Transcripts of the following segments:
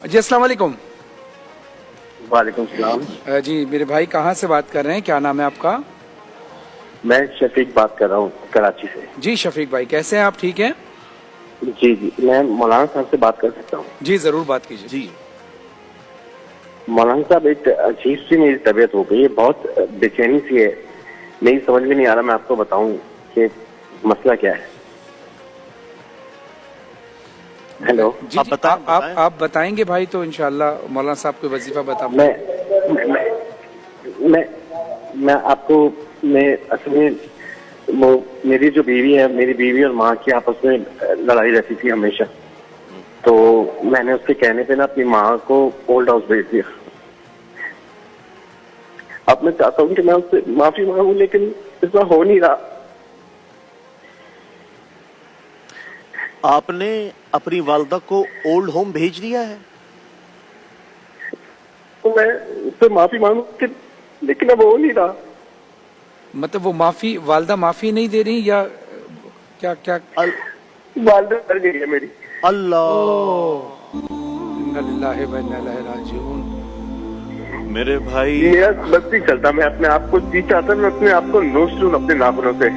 जी अस्सलाम वालेकुम। वालेकुम सलाम। जी मेरे भाई कहाँ से बात कर रहे हैं, क्या नाम है आपका? मैं शफीक बात कर रहा हूँ कराची से। जी शफीक भाई कैसे हैं आप, ठीक हैं? जी जी, मैं मौलाना साहब से बात कर सकता हूँ? जी जरूर बात कीजिए। जी मौलाना साहब, एक अजीब सी मेरी तबीयत हो गई है, बहुत बेचैनी सी है, मेरी समझ में नहीं आ रहा मैं आपको बताऊं कि मसला क्या है। हेलो, जी आप जी, बताएं, आप बताएंगे भाई तो इंशाल्लाह मौलाना साहब को वजीफा बता। मैं आपको, मैं असल में वो मेरी जो बीवी है, मेरी बीवी और माँ की आपस में लड़ाई रहती थी हमेशा, तो मैंने उसके कहने पे ना अपनी माँ को ओल्ड हाउस भेज दिया। अब मैं चाहता हूँ कि मैं उससे माफी मांगू, लेकिन ऐसा हो नहीं रहा। आपने अपनी वालदा को ओल्ड होम भेज दिया है? तो मैं उससे माफी मांगू लेकिन अब हो नहीं रहा। मतलब वो माफी, वालदा माफी नहीं दे रही या क्या क्या? वालदा कर गई है मेरी। अल्लाह, इन्ना लिल्लाहि व इन्ना इलैहि राजिऊन। मेरे भाई मेरा बस नहीं चलता, मैं अपने आप को जी चाहता, मैं अपने आप को नोच लूं अपने नाखूनों से।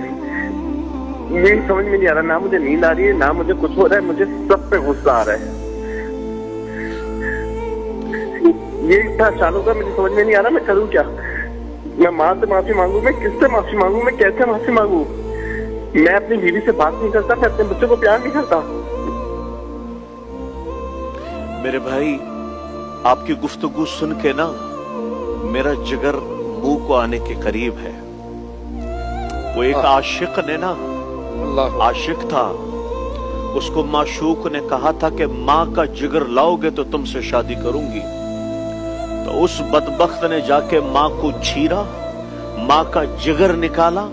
यही समझ में नहीं आ रहा, ना मुझे नींद आ रही है, ना मुझे कुछ हो रहा है, मुझे सब पे गुस्सा आ रहा है। ये इतना चालू का मुझे समझ में नहीं आ रहा, मैं करूँ क्या? मैं माँ से माफी मांगू, मैं किससे माफी मांगू, मैं कैसे माफी मांगू? मैं अपनी बीवी से बात नहीं करता, मैं अपने बच्चों को प्यार नहीं करता। मेरे भाई, आपकी गुफ्तगू सुन के ना मेरा जिगर मुंह को आने के करीब है। वो एक आशिक ने ना, अल्लाह, आशिक था, उसको माशूक ने कहा था कि माँ का जिगर लाओगे तो तुमसे शादी करूंगी। तो उस बदबख्त ने जाके माँ को चीरा, माँ का जिगर निकाला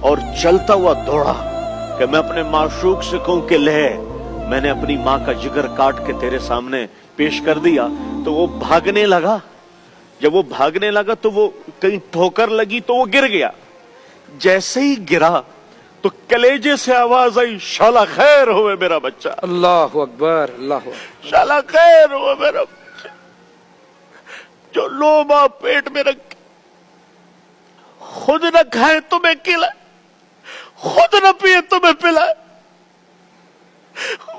और चलता हुआ दौड़ा कि मैं अपने माशूक से कहूं कि ले, मैंने अपनी माँ का जिगर काट के तेरे सामने पेश कर दिया। तो वो भागने लगा। जब वो भागने लगा तो वो कहीं ठोकर लगी तो वो गिर गया। जैसे ही गिरा तो कलेजे से आवाज आई, शाला खैर होवे मेरा बच्चा, अल्लाह अकबर, अल्लाह अकबर। शाला खैर होवे मेरा बच्चा, जो लोबा पेट में रख खुद न खाए तुम्हें खिलाए, खुद न पिए तुम्हें पिलाए,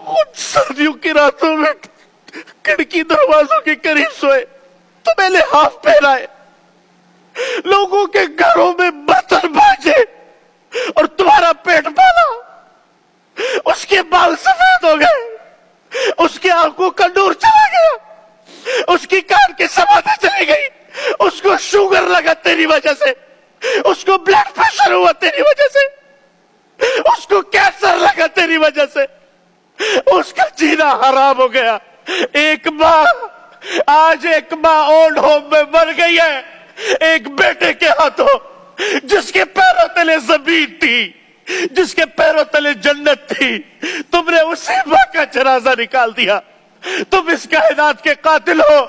खुद सर्दियों की रातों में खिड़की दरवाजों के करीब सोए, तुम्हें लिहाफ पहनाए, लोगों के घरों में बर्तन बाजे और तुम्हारा पेट पाला। उसके बाल सफेद हो गए, उसकी आंखों का नूर चला गया, उसकी कान की समाधि चली गई, उसको शुगर लगा तेरी वजह से, उसको ब्लड प्रेशर हुआ तेरी वजह से, उसको कैंसर लगा तेरी वजह से, उसका जीना हराम हो गया। एक माँ, आज एक माँ ओल्ड होम में मर गई है, एक बेटे के हाथों, जिसके पैरों तले जमीन थी, जिसके पैरों तले जन्नत थी, तुमने उसी माँ का जनाजा निकाल दिया। तुम इस कायनात के कातिल हो,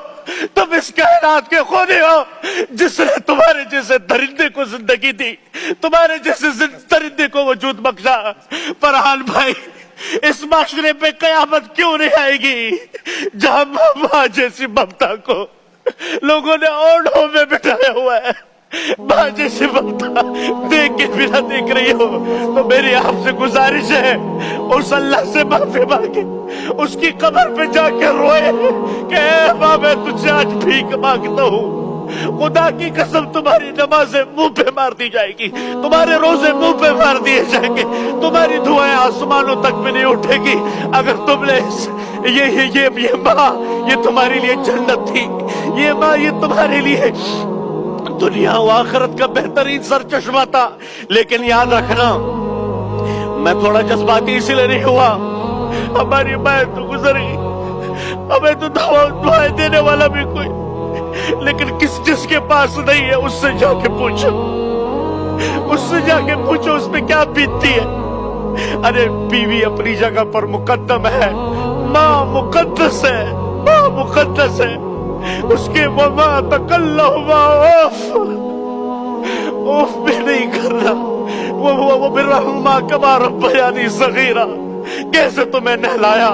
तुम इस कायनात के खूनी हो, जिसने तुम्हारे जैसे दरिंदे को जिंदगी दी, तुम्हारे जैसे दरिंदे को वजूद बख्शा। फरहान भाई, इस माशरे पे कयामत क्यों नहीं आएगी जहां माँ जैसी ममता को लोगों ने ओल्ड होम में बिठाया हुआ है? माँ जैसी ममता देख के बिना देख रही हो तो मेरी आपसे गुजारिश है, उस अल्लाह से माफी मांगे, उसकी कब्र पे जाकर रोए कि माँ मैं तुझसे आज भीख मांगता हूँ। खुदा की कसम, तुम्हारी नमाजें मुंह पे मार दी जाएगी, तुम्हारे रोजे मुंह पे मार दिए जाएंगे, तुम्हारी दुआएं आसमानों तक में नहीं उठेगी अगर तुमने ये माँ, ये तुम्हारे लिए जन्नत थी, ये माँ ये तुम्हारे लिए दुनिया व आखिरत का बेहतरीन सर चश्मा था। लेकिन याद रखना, मैं थोड़ा जज्बाती इसलिए नहीं हुआ, हमारी माँ तो गुजर गई, हमें तो दुआएं देने वाला भी कोई, लेकिन जिसके पास नहीं है उससे जाके पूछो, उससे जाके पूछो उस पे क्या बीतती है। अरे बीवी अपनी जगह पर मुकद्दम है, माँ मुकद्दस है, माँ मुकद्दस है, उसके वमा तकल्लुमा ओफ भी नहीं करना, वो बिर्रहुमा कमा रब्बयानी सगीरा, कैसे तुम्हें नहलाया,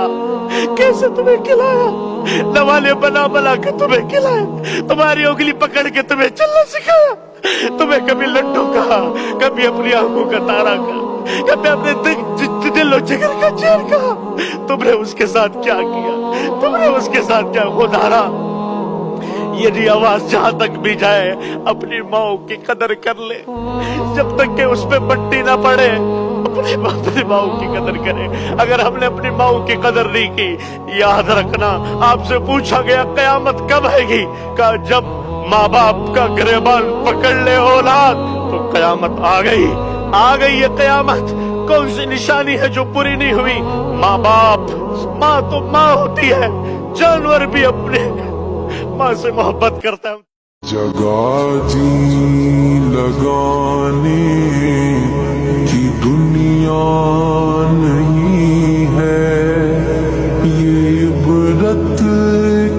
कैसे तुम्हें खिलाया, नवाले बना बना के तुम्हें खिलाया, तुम्हारी उंगली पकड़ के तुम्हें चलना सिखाया, तुम्हें कभी लड्डू कहा, कभी अपनी आंखों का तारा कहा, कभी अपने दिल और जिगर का चैन कहा। तुमने उसके साथ क्या किया, तुमने उसके साथ क्या गुजारा। यदि आवाज जहां तक भी जाए अपनी माओ की कदर कर ले, जब तक कि उस पे पट्टी ना पड़े अपनी माओ की कदर करे। अगर हमने अपनी माओ की कदर नहीं की, याद रखना आपसे पूछा गया कयामत कब आएगी, कहा जब माँ बाप का गिरबान पकड़ ले औलाद तो कयामत आ गई ये कयामत। कौन सी निशानी है जो पूरी नहीं हुई? माँ बाप, माँ तो माँ होती है, जानवर भी अपने माँ से मोहब्बत करता है। जगह जी लगाने की दुनिया नहीं है, ये इबरत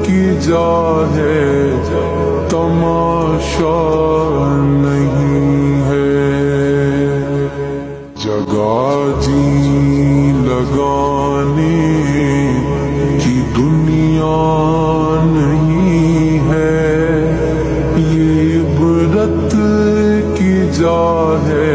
की जा है, तमाशा नहीं है। जगह जी लगाने की दुनिया नहीं है, ये इबरत की जा है,